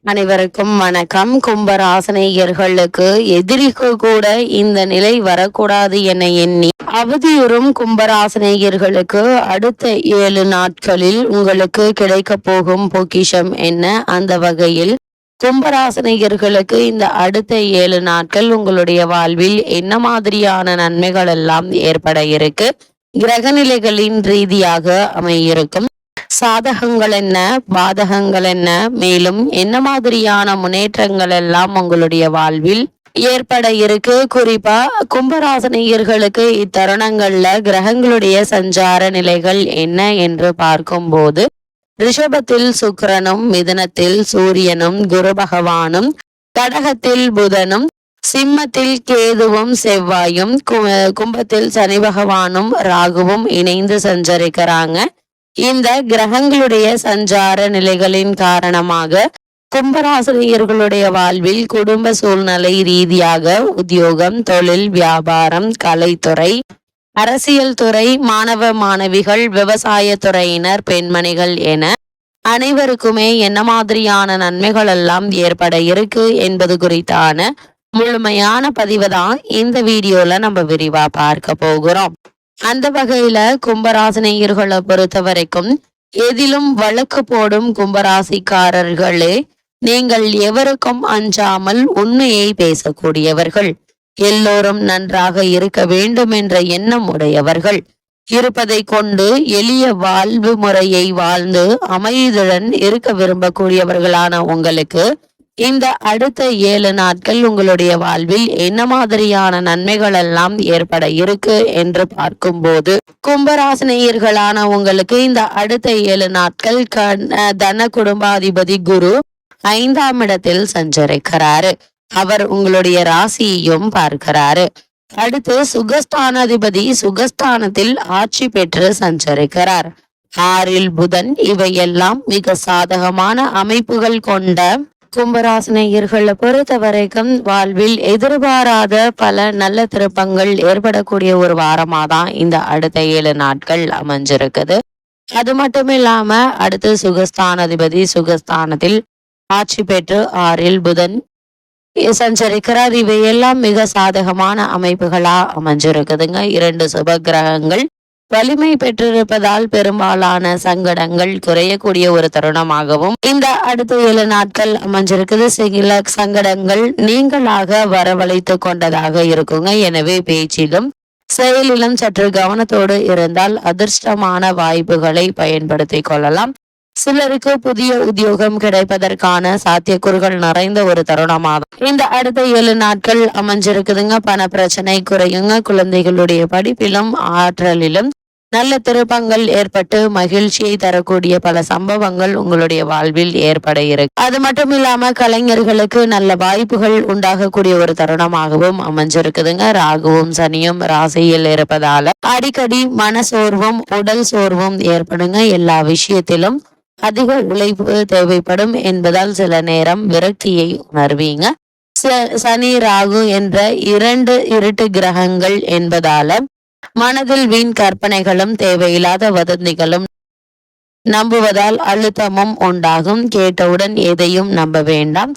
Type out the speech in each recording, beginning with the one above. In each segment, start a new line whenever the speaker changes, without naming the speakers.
அனைவருக்கும் வணக்கம். கும்பராசினியர்களுக்கு எதிரிக்கு கூட இந்த நிலை வரக்கூடாது என எண்ணி அவதியுறும் கும்பராசினியர்களுக்கு அடுத்த 7 நாட்களில் உங்களுக்கு கிடைக்க போகும் பொக்கிஷம் என்ன? அந்த வகையில் கும்பராசினியர்களுக்கு இந்த அடுத்த 7 நாட்கள் உங்களுடைய வாழ்வில் என்ன மாதிரியான நன்மைகள் எல்லாம் ஏற்பட இருக்கு, கிரகநிலைகளின் ரீதியாக அமையிருக்கும், சாதகங்கள் என்ன, பாதகங்கள் என்ன, மேலும் என்ன மாதிரியான முன்னேற்றங்கள் எல்லாம் உங்களுடைய வாழ்வில் ஏற்பட இருக்கு. குறிப்பா கும்பராசினியர்களுக்கு இத்தருணங்கள்ல கிரகங்களுடைய சஞ்சார நிலைகள் என்ன என்று பார்க்கும்போது, ரிஷபத்தில் சுக்கிரனும், மிதுனத்தில் சூரியனும் குரு பகவானும், கடகத்தில் புதனும், சிம்மத்தில் கேதுவும் செவ்வாயும், கும்பத்தில் சனி பகவானும் ராகுவும் இணைந்து சஞ்சரிக்கிறாங்க. இந்த கிரகங்களுடைய சஞ்சார நிலைகளின் காரணமாக கும்பராசினியர்களுடைய வாழ்வில் குடும்ப சூழ்நிலை ரீதியாக உத்தியோகம், தொழில், வியாபாரம், கலைத்துறை, அரசியல் துறை, மாணவ மாணவிகள், விவசாய துறையினர், பெண்மணிகள் என அனைவருக்குமே என்ன மாதிரியான நன்மைகள் எல்லாம் ஏற்பட இருக்கு என்பது குறித்தான முழுமையான பதிவு தான் இந்த வீடியோல நம்ம விரிவா பார்க்க போகிறோம். அந்த வகையில கும்பராசினியர்களை பொறுத்த வரைக்கும் எதிலும் வழக்கு போடும் கும்பராசிக்காரர்களே, நீங்கள் எவருக்கும் அஞ்சாமல் உண்மையை பேசக்கூடியவர்கள், எல்லோரும் நன்றாக இருக்க வேண்டும் என்ற எண்ணம் உடையவர்கள், இருப்பதை கொண்டு எளிய வாழ்வு முறையை வாழ்ந்து அமைதியுடன் இருக்க விரும்பக்கூடியவர்களான உங்களுக்கு இந்த அடுத்த 7 நாட்கள் உங்களுடைய வாழ்வில் என்ன மாதிரியான நன்மைகள் எல்லாம் ஏற்பட இருக்கு என்று பார்க்கும்போது, கும்பராசினியர்களான உங்களுக்கு இந்த அடுத்த 7 நாட்கள் தன குடும்பாதிபதி குரு 5ஆம் இடத்தில் சஞ்சரிக்கிறாரு. அவர் உங்களுடைய ராசியையும் பார்க்கிறாரு. அடுத்து சுகஸ்தானாதிபதி சுகஸ்தானத்தில் ஆட்சி பெற்று சஞ்சரிக்கிறார். 6இல் புதன். இவையெல்லாம் மிக சாதகமான அமைப்புகள் கொண்ட கும்பராசினியர்களை பொறுத்த வரைக்கும் வாழ்வில் எதிர்பாராத பல நல்ல திருப்பங்கள் ஏற்படக்கூடிய ஒரு வாரமா தான் இந்த அடுத்த 7 நாட்கள் அமைஞ்சிருக்குது. அது மட்டும் இல்லாம அடுத்து சுகஸ்தானாதிபதி சுகஸ்தானத்தில் ஆட்சி பெற்று 6இல் புதன் சஞ்சரிக்கிறார். இவையெல்லாம் மிக சாதகமான அமைப்புகளா அமைஞ்சிருக்குதுங்க. 2 சுப கிரகங்கள் வலிமை பெற்றிருப்பதால் பெரும்பாலான சங்கடங்கள் குறையக்கூடிய ஒரு தருணமாகவும் இந்த அடுத்த 7 நாட்கள் அமைஞ்சிருக்குது. சில சங்கடங்கள் நீங்களாக வரவழைத்து கொண்டதாக இருக்குங்க. எனவே பேச்சிலும் செயலிலும் சற்று கவனத்தோடு இருந்தால் அதிர்ஷ்டமான வாய்ப்புகளை பயன்படுத்திக் கொள்ளலாம். சிலருக்கு புதிய உத்தியோகம் கிடைப்பதற்கான சாத்தியக்கூறுகள் நிறைந்த ஒரு தருணமாகும் இந்த அடுத்த 7 நாட்கள் அமைஞ்சிருக்குதுங்க. பண பிரச்சனை குறையுங்க. குழந்தைகளுடைய படிப்பிலும் ஆற்றலிலும் நல்ல திருப்பங்கள் ஏற்பட்டு மகிழ்ச்சியை தரக்கூடிய பல சம்பவங்கள் உங்களுடைய வாழ்வில் ஏற்பட இருக்கு. அது மட்டும் இல்லாம கலைஞர்களுக்கு நல்ல வாய்ப்புகள் உண்டாகக்கூடிய ஒரு தருணமாகவும் அமைஞ்சிருக்குதுங்க. ராகுவும் சனியும் ராசியில் இருப்பதால அடிக்கடி மன சோர்வும் உடல் சோர்வும் ஏற்படுங்க. எல்லா விஷயத்திலும் அதிக உழைப்பு தேவைப்படும் என்பதால் சில நேரம் விரக்தியை உணர்வீங்க. சனி ராகு என்ற 2 இருட்டு கிரகங்கள் என்பதால மனதில் வீண் கற்பனைகளும் தேவையில்லாத வதந்திகளும் நம்புவதால் அழுத்தமும் உண்டாகும். கேட்டவுடன் எதையும் நம்ப வேண்டாம்,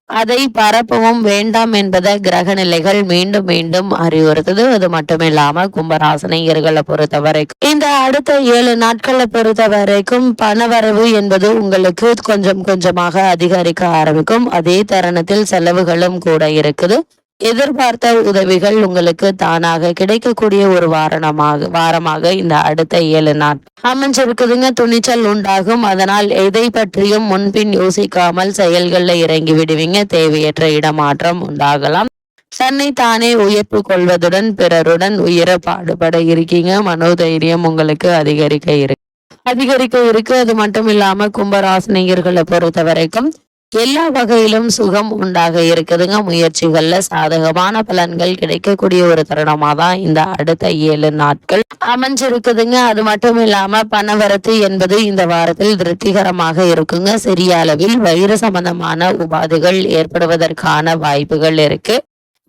அதை பரப்பவும் வேண்டாம் என்பதை கிரக நிலைகள் மீண்டும் மீண்டும் அறிவுறுத்துது. அது மட்டுமில்லாம கும்பராசினியர்களை பொறுத்த வரைக்கும் இந்த அடுத்த 7 நாட்களை பொறுத்த வரைக்கும் பணவரவு என்பது உங்களுக்கு கொஞ்சம் கொஞ்சமாக அதிகரிக்க ஆரம்பிக்கும். அதே தருணத்தில் செலவுகளும் கூட இருக்குது. எதிர்பார்த்த உதவிகள் உங்களுக்கு தானாக கிடைக்கக்கூடிய ஒரு வாரமாக இந்த அடுத்த 7 நாள் அமைஞ்சிருக்குதுங்க. துணிச்சல் உண்டாகும். அதனால் எதை பற்றியும் முன்பின் யோசிக்காமல் செயல்களில் இறங்கி விடுவீங்க. தேவையற்ற இடமாற்றம் உண்டாகலாம். தன்னை தானே உயர்ப்பு கொள்வதுடன் பிறருடன் உயர பாடுபட இருக்கீங்க. மனோதைரியம் உங்களுக்கு அதிகரிக்க இருக்கு. அது மட்டும் இல்லாம கும்பராசினியர்களை பொறுத்த வரைக்கும் எல்லா வகையிலும் சுகம் உண்டாக இருக்குதுங்க. முயற்சிகள்ல சாதகமான பலன்கள் கிடைக்கக்கூடிய ஒரு தருணமா தான் இந்த அடுத்த 7 நாட்கள் அமைஞ்சிருக்குதுங்க. அது மட்டும் இல்லாம பணவரத்து என்பது இந்த வாரத்தில் திருப்திகரமாக இருக்குங்க. சிறிய அளவில் வயிறு சம்பந்தமான உபாதைகள் ஏற்படுவதற்கான வாய்ப்புகள் இருக்கு.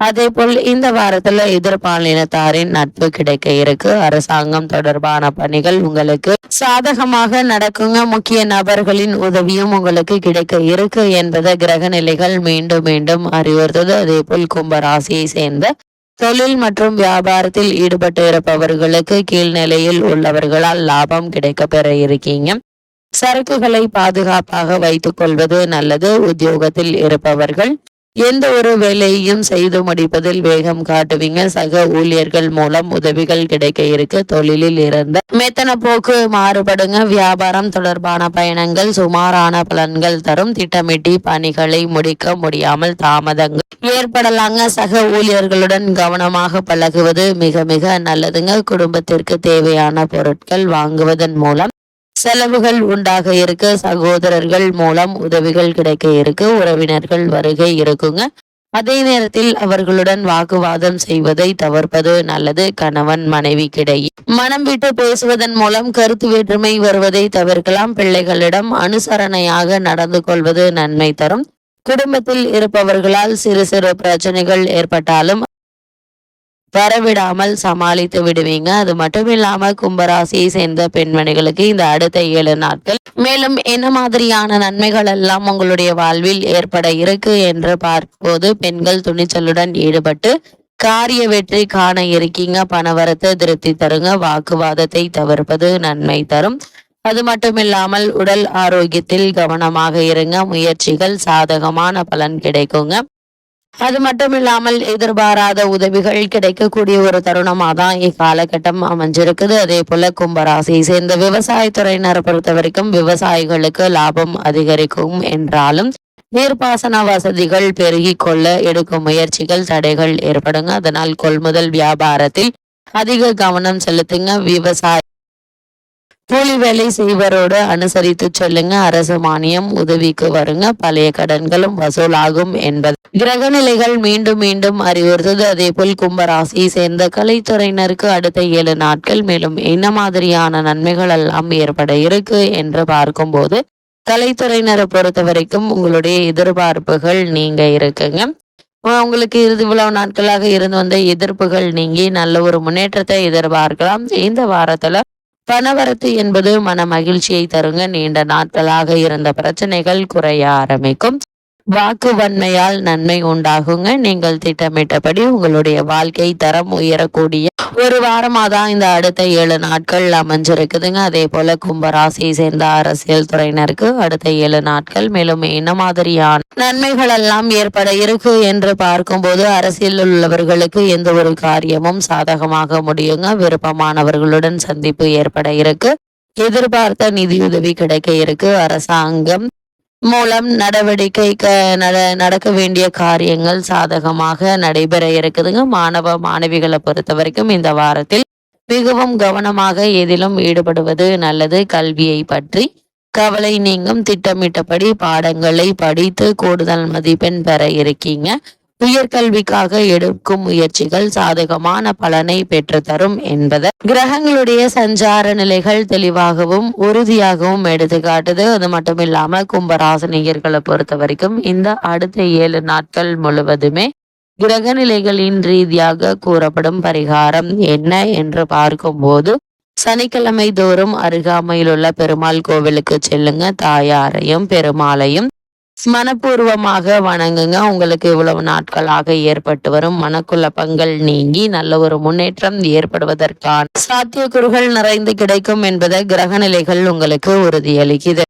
அதேபோல் இந்த வாரத்துல எதிர்பாலினத்தாரின் நட்பு கிடைக்க இருக்கு. அரசாங்கம் தொடர்பான பணிகள் உங்களுக்கு சாதகமாக நடக்குங்க. முக்கிய நபர்களின் உதவியும் உங்களுக்கு கிடைக்க இருக்கு என்பதை கிரக நிலைகள் மீண்டும் மீண்டும் அறிவுறுத்தது. அதே போல் கும்பராசியை சேர்ந்த தொழில் மற்றும் வியாபாரத்தில் ஈடுபட்டு இருப்பவர்களுக்கு கீழ்நிலையில் உள்ளவர்களால் லாபம் கிடைக்க பெற இருக்கீங்க. சரக்குகளை பாதுகாப்பாக வைத்துக் கொள்வது நல்லது. உத்தியோகத்தில் இருப்பவர்கள் எந்த ஒரு வேலையையும் செய்து முடிப்பதில் வேகம் காட்டுவீங்க. சக ஊழியர்கள் மூலம் உதவிகள் கிடைக்க இருக்கு. தொழிலில் இருந்த மெத்தன போக்கு மாறுபடுங்க. வியாபாரம் தொடர்பான பயணங்கள் சுமாரான பலன்கள் தரும். திட்டமிட்டி பணிகளை முடிக்க முடியாமல் தாமதங்கள் ஏற்படலாங்க. சக ஊழியர்களுடன் கவனமாக பழகுவது மிக மிக நல்லதுங்க. குடும்பத்திற்கு தேவையான பொருட்கள் வாங்குவதன் மூலம் செலவுகள் உண்டாக இருக்கு. சகோதரர்கள் மூலம் உதவிகள் கிடைக்க இருக்கு. உறவினர்கள் வருகை இருக்குங்க. அதே நேரத்தில் அவர்களுடன் வாக்குவாதம் செய்வதை தவிர்ப்பது நல்லது. கணவன் மனைவிக்கிடையே மனம் விட்டு பேசுவதன் மூலம் கருத்து வேற்றுமை வருவதை தவிர்க்கலாம். பிள்ளைகளிடம் அனுசரணையாக நடந்து கொள்வது நன்மை தரும். குடும்பத்தில் இருப்பவர்களால் சிறு சிறு பிரச்சனைகள் ஏற்பட்டாலும் வரவிடாமல் சமாளித்து விடுவீங்க. அது மட்டும் இல்லாம கும்பராசியை சேர்ந்த பெண்மணிகளுக்கு இந்த அடுத்த 7 நாட்கள் மேலும் என்ன மாதிரியான நன்மைகள் எல்லாம் உங்களுடைய வாழ்வில் ஏற்பட இருக்கு என்று பார்க்கும்போது, பெண்கள் துணிச்சலுடன் ஈடுபட்டு காரிய வெற்றி காண இருக்கீங்க. பணவரத்து திருப்தி தருங்க. வாக்குவாதத்தை தவிர்ப்பது நன்மை தரும். அது மட்டுமில்லாமல் உடல் ஆரோக்கியத்தில் கவனமாக இருங்க. முயற்சிகள் சாதகமான பலன் கிடைக்குங்க. அது மட்டும் இல்லாமல் எதிர்பாராத உதவிகள் கிடைக்கக்கூடிய ஒரு தருணமாக தான் இக்காலகட்டம் அமைஞ்சிருக்குது. அதே போல கும்பராசியை சேர்ந்த விவசாயத்துறையினரை பொறுத்த வரைக்கும் விவசாயிகளுக்கு லாபம் அதிகரிக்கும் என்றாலும் நீர்ப்பாசன வசதிகள் பெருகி கொள்ள எடுக்கும் முயற்சிகள் தடைகள் ஏற்படுங்க. அதனால் கொள்முதல் வியாபாரத்தில் அதிக கவனம் செலுத்துங்க. விவசாய கூலி வேலை செய்வரோடு அனுசரித்து சொல்லுங்க. அரசு மானியம் உதவிக்கு வருங்க. பழைய கடன்களும் வசூலாகும் என்பது கிரக நிலைகள் மீண்டும் மீண்டும் அறிவுறுத்தது. அதே போல் கும்பராசியை சேர்ந்த கலைத்துறையினருக்கு அடுத்த 7 நாட்கள் மேலும் என்ன மாதிரியான நன்மைகள் எல்லாம் ஏற்பட இருக்கு என்று பார்க்கும்போது, கலைத்துறையினரை பொறுத்த வரைக்கும் உங்களுடைய எதிர்பார்ப்புகள் நீங்க இருக்குங்க. உங்களுக்கு இவ்வளவு நாட்களாக இருந்து வந்த எதிர்ப்புகள் நீங்கி நல்ல ஒரு முன்னேற்றத்தை எதிர்பார்க்கலாம். இந்த வாரத்துல பணவரத்து என்பது மன மகிழ்ச்சியை தருங்க. நீண்ட நாட்களாக இருந்த பிரச்சனைகள் குறைய ஆரம்பிக்கும். வாக்கு வன்மையால் நன்மை உண்டாகுங்க. நீங்கள் திட்டமிட்டபடி உங்களுடைய வாழ்க்கை தரம் உயரக்கூடிய ஒரு வாரமா தான் இந்த அடுத்த 7 நாட்கள் அமைஞ்சிருக்குதுங்க. அதே போல கும்பராசியை சேர்ந்த அரசியல் துறையினருக்கு அடுத்த 7 நாட்கள் மேலும் என்ன மாதிரியான நன்மைகள் எல்லாம் ஏற்பட இருக்கு என்று பார்க்கும்போது, அரசியல் உள்ளவர்களுக்கு எந்த ஒரு காரியமும் சாதகமாக முடியுங்க. விருப்பமானவர்களுடன் சந்திப்பு ஏற்பட இருக்கு. எதிர்பார்த்த நிதியுதவி கிடைக்க இருக்கு. அரசாங்கம் மூலம் நடவடிக்கை நடக்க வேண்டிய காரியங்கள் சாதகமாக நடைபெற இருக்குதுங்க. மாணவ மாணவிகளை பொறுத்த வரைக்கும் இந்த வாரத்தில் மிகவும் கவனமாக எதிலும் ஈடுபடுவது நல்லது. கல்வியை பற்றி கவலை நீங்கும். திட்டமிட்டபடி பாடங்களை படித்து கூடுதல் மதிப்பெண் பெற இருக்கீங்க. உயர்கல்விக்காக எடுக்கும் முயற்சிகள் சாதகமான பலனை பெற்று தரும் என்பதை கிரகங்களுடைய சஞ்சார நிலைகள் தெளிவாகவும் உறுதியாகவும் எடுத்துக்காட்டுது. அது மட்டும் இல்லாம கும்பராசினியர்களை பொறுத்த வரைக்கும் இந்த அடுத்த 7 நாட்கள் முழுவதுமே கிரக நிலைகளின் ரீதியாக கூறப்படும் பரிகாரம் என்ன என்று பார்க்கும்போது, சனிக்கிழமை தோறும் அருகாமையில் உள்ள பெருமாள் கோவிலுக்கு செல்லுங்க. தாயாரையும் பெருமாளையும் மனப்பூர்வமாக வணங்குங்க. உங்களுக்கு இவ்வளவு நாட்களாக ஏற்பட்டு வரும் மனக்குழப்பங்கள் நீங்கி நல்ல ஒரு முன்னேற்றம் ஏற்படுவதற்கான சாத்தியக்கூறுகள் நிறைந்து கிடைக்கும் என்பதை கிரக நிலைகள் உங்களுக்கு உறுதியளிக்குது.